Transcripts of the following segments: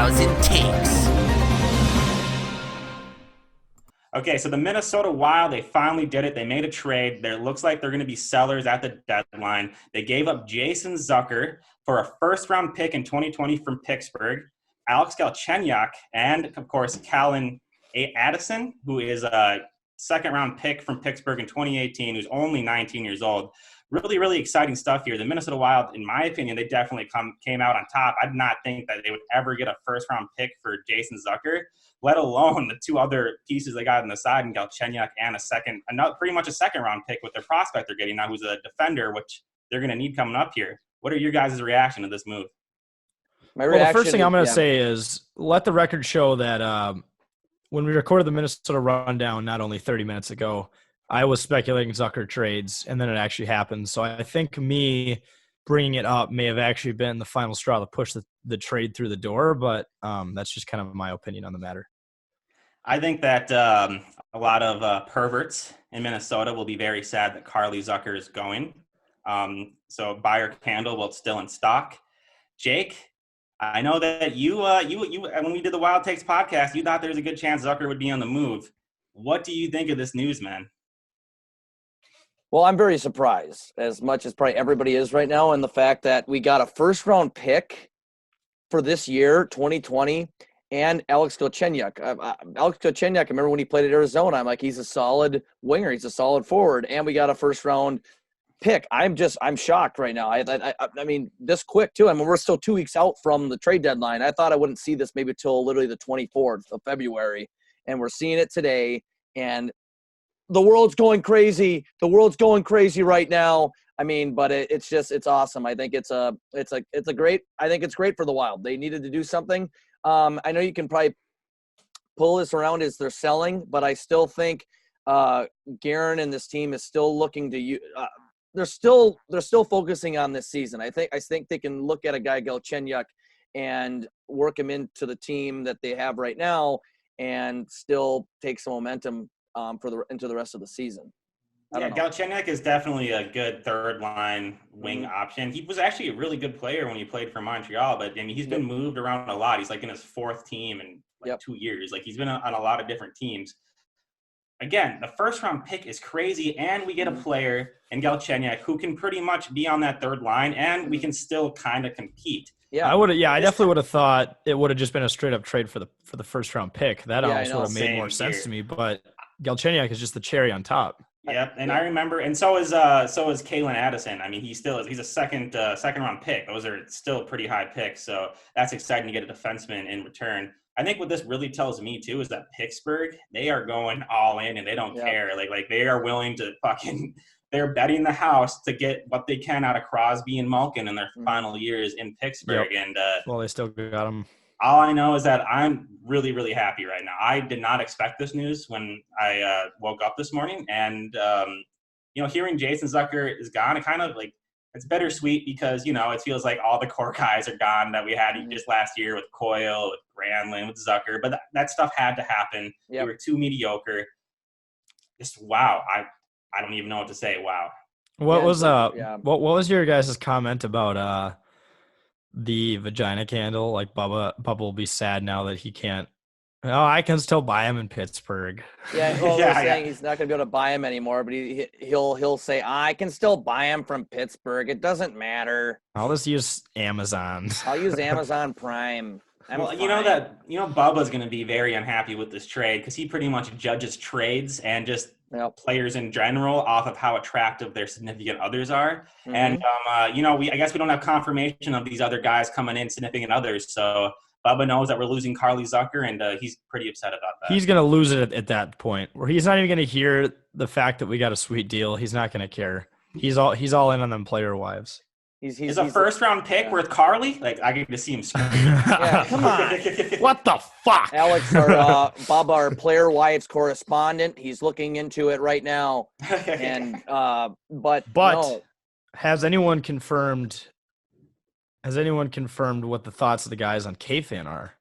1,000 takes. Okay, so the Minnesota Wild, they finally did it. They made a trade. There looks like they're going to be sellers at the deadline. They gave up Jason Zucker for a first-round pick in 2020 from Pittsburgh, Alex Galchenyuk, and, of course, Callan Addison, who is a second-round pick from Pittsburgh in 2018, who's only 19 years old. Really, really exciting stuff here. The Minnesota Wild, in my opinion, they definitely came out on top. I did not think that they would ever get a first-round pick for Jason Zucker, let alone the two other pieces they got on the side in Galchenyuk and pretty much a second-round pick with their prospect they're getting now, who's a defender, which they're going to need coming up here. What are your guys' reaction to this move? The first thing I'm going to say is let the record show that when we recorded the Minnesota Rundown not only 30 minutes ago, I was speculating Zucker trades, and then it actually happened. So I think me bringing it up may have actually been the final straw to push the trade through the door, but that's just kind of my opinion on the matter. I think that a lot of perverts in Minnesota will be very sad that Carly Zucker is going. So buy your candle while it's still in stock. Jake, I know that you when we did the WildTakes podcast, you thought there was a good chance Zucker would be on the move. What do you think of this news, man? Well, I'm very surprised, as much as probably everybody is right now, in the fact that we got a first-round pick for this year, 2020, and Alex Galchenyuk. Alex Galchenyuk, I remember when he played at Arizona, I'm like, he's a solid winger. He's a solid forward, and we got a first-round pick. I'm shocked right now. I mean, this quick, too. I mean, we're still 2 weeks out from the trade deadline. I thought I wouldn't see this maybe till literally the 24th of February, and we're seeing it today, and the world's going crazy. The world's going crazy right now. I mean, but it's awesome. I think it's great for the Wild. They needed to do something. I know you can probably pull this around as they're selling, but I still think Guerin and this team is still looking to they're still focusing on this season. I think they can look at a guy Galchenyuk and work him into the team that they have right now and still take some momentum into the rest of the season. Galchenyuk is definitely a good third-line wing option. He was actually a really good player when he played for Montreal, but I mean, he's been moved around a lot. He's like in his fourth team in 2 years. Like he's been on a lot of different teams. Again, the first-round pick is crazy, and we get a player in Galchenyuk who can pretty much be on that third line, and we can still kind of compete. Yeah, I definitely would have thought it would have just been a straight-up trade for the first-round pick. That almost would have made more sense to me, but Galchenyuk is just the cherry on top. Yep, and I remember, and so is Callan Addison. I mean, he's a second round pick. Those are still pretty high picks, so that's exciting to get a defenseman in return. I think what this really tells me too is that Pittsburgh, they are going all in and they don't care. Like they are willing to they're betting the house to get what they can out of Crosby and Malkin in their final years in Pittsburgh. Yep. And well, they still got him. All I know is that I'm really, really happy right now. I did not expect this news when I woke up this morning. And, hearing Jason Zucker is gone, it kind of it's bittersweet because, it feels like all the core guys are gone that we had just last year with Coyle, with Granlund, with Zucker. But that stuff had to happen. They were too mediocre. Just wow. I don't even know what to say. Wow. What was your guys' comment about the vagina candle? Like Bubba will be sad now that he can't. Oh, I can still buy him in Pittsburgh. Yeah, well, they're saying he's not going to be able to buy him anymore, but he'll say, I can still buy him from Pittsburgh. It doesn't matter. I'll just use Amazon. I'll use Amazon Prime. Bubba's going to be very unhappy with this trade because he pretty much judges trades and just players in general off of how attractive their significant others are. Mm-hmm. And, I guess we don't have confirmation of these other guys coming in, significant others. So Bubba knows that we're losing Carly Zucker, and he's pretty upset about that. He's going to lose it at that point where he's not even going to hear the fact that we got a sweet deal. He's not going to care. He's all in on them player wives. Is a first-round pick worth Carly? I get to see him scream. Come on. What the fuck? Alex, Bob, our player wives correspondent, he's looking into it right now. And but no. Has anyone confirmed what the thoughts of the guys on K-Fan are?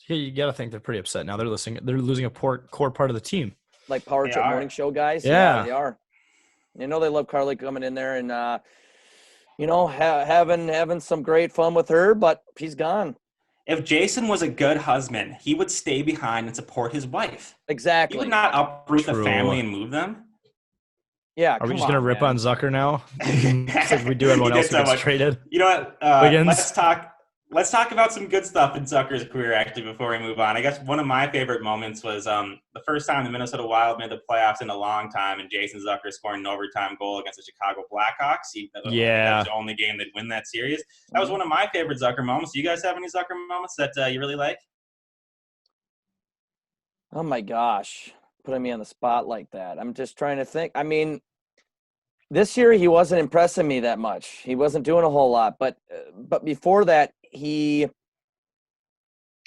You got to think they're pretty upset now. They're losing a core part of the team. Like Power Trip Morning Show guys? Yeah, they are. They know they love Carly coming in there and having some great fun with her, but she's gone. if Jason was a good husband, he would stay behind and support his wife. Exactly. He would not uproot the family and move them. Yeah, are we just gonna rip on Zucker now? Like we do everyone else who gets traded. You know what? Let's talk about some good stuff in Zucker's career, actually, before we move on. I guess one of my favorite moments was the first time the Minnesota Wild made the playoffs in a long time, and Jason Zucker scoring an overtime goal against the Chicago Blackhawks. That was the only game they'd win that series. That was one of my favorite Zucker moments. Do you guys have any Zucker moments that you really like? Oh, my gosh. Putting me on the spot like that. I'm just trying to think. I mean, this year he wasn't impressing me that much. He wasn't doing a whole lot. But before that, I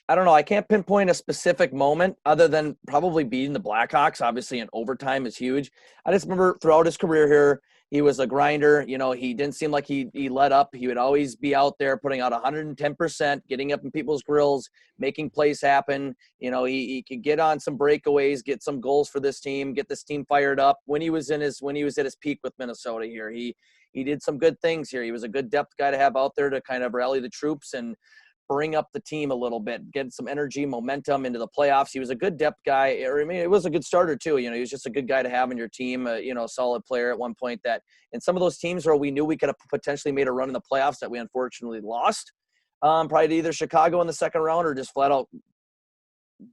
don't know. I can't pinpoint a specific moment other than probably beating the Blackhawks. Obviously, in overtime is huge. I just remember throughout his career here, he was a grinder. You know, he didn't seem like he let up. He would always be out there putting out 110%, getting up in people's grills, making plays happen. You know, he could get on some breakaways, get some goals for this team, get this team fired up. When he was at his peak with Minnesota here, he did some good things here. He was a good depth guy to have out there to kind of rally the troops and bring up the team a little bit, get some energy, momentum into the playoffs. He was a good depth guy. I mean, it was a good starter too. You know, he was just a good guy to have in your team, you know, a solid player at one point that in some of those teams where we knew we could have potentially made a run in the playoffs that we unfortunately lost, probably to either Chicago in the second round or just flat out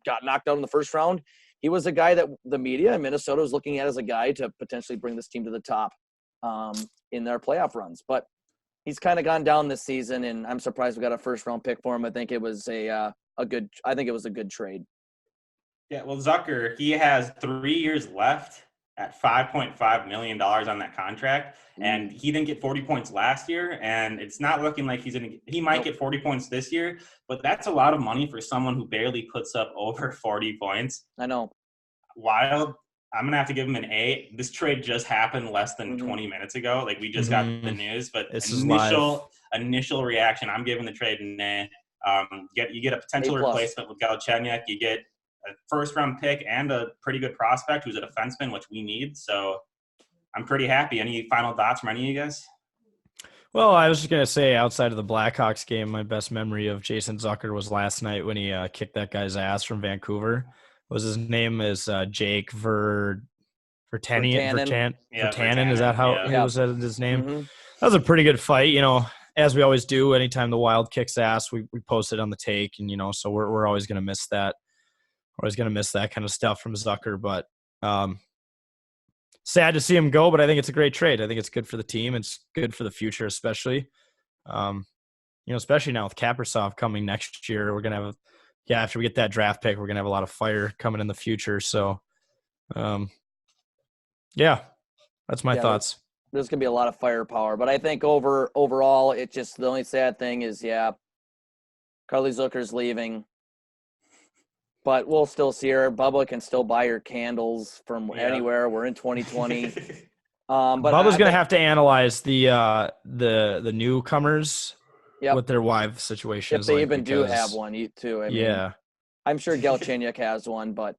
got knocked out in the first round. He was a guy that the media in Minnesota was looking at as a guy to potentially bring this team to the top in their playoff runs. But he's kind of gone down this season, and I'm surprised we got a first-round pick for him. I think it was a good trade. Yeah, well, Zucker, he has 3 years left at $5.5 million on that contract, and he didn't get 40 points last year, and it's not looking like he might get 40 points this year, but that's a lot of money for someone who barely puts up over 40 points. I know. Wild. I'm going to have to give him an A. This trade just happened less than 20 minutes ago. Like, we just got the news, but initial reaction, I'm giving the trade an A. You get a potential replacement with Galchenyuk. You get a first-round pick and a pretty good prospect who's a defenseman, which we need. So I'm pretty happy. Any final thoughts from any of you guys? Well, I was just going to say, outside of the Blackhawks game, my best memory of Jason Zucker was last night when he kicked that guy's ass from Vancouver. His name is Jake Vertanen. Is that how he was his name? Mm-hmm. That was a pretty good fight. You know, as we always do, anytime the Wild kicks ass, we post it on the take, and you know, so we're always going to miss that. We're always going to miss that kind of stuff from Zucker. But sad to see him go. But I think it's a great trade. I think it's good for the team. It's good for the future, especially. Especially now with Kaprizov coming next year, we're going to have after we get that draft pick, we're going to have a lot of fire coming in the future. So, that's my thoughts. There's going to be a lot of firepower. But I think overall, it just – the only sad thing is, Carly Zucker's leaving. But we'll still see her. Bubba can still buy her candles from anywhere. We're in 2020. But Bubba's going to have to analyze the newcomers – with their wife situations. If they even do have one, too. I mean, I'm sure Galchenyuk has one, but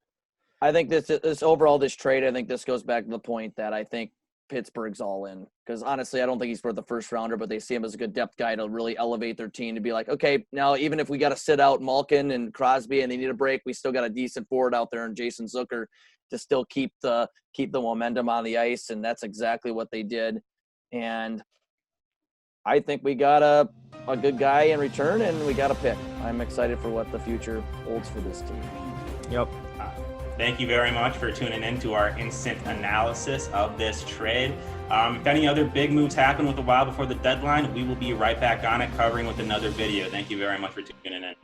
I think this overall, this trade, I think this goes back to the point that I think Pittsburgh's all in. Because honestly, I don't think he's worth the first rounder, but they see him as a good depth guy to really elevate their team to be like, okay, now even if we got to sit out Malkin and Crosby and they need a break, we still got a decent forward out there in Jason Zucker to still keep the momentum on the ice. And that's exactly what they did. And I think we got a good guy in return, and we got a pick. I'm excited for what the future holds for this team. Yep. Thank you very much for tuning in to our instant analysis of this trade. If any other big moves happen with the Wild before the deadline, we will be right back on it, covering with another video. Thank you very much for tuning in.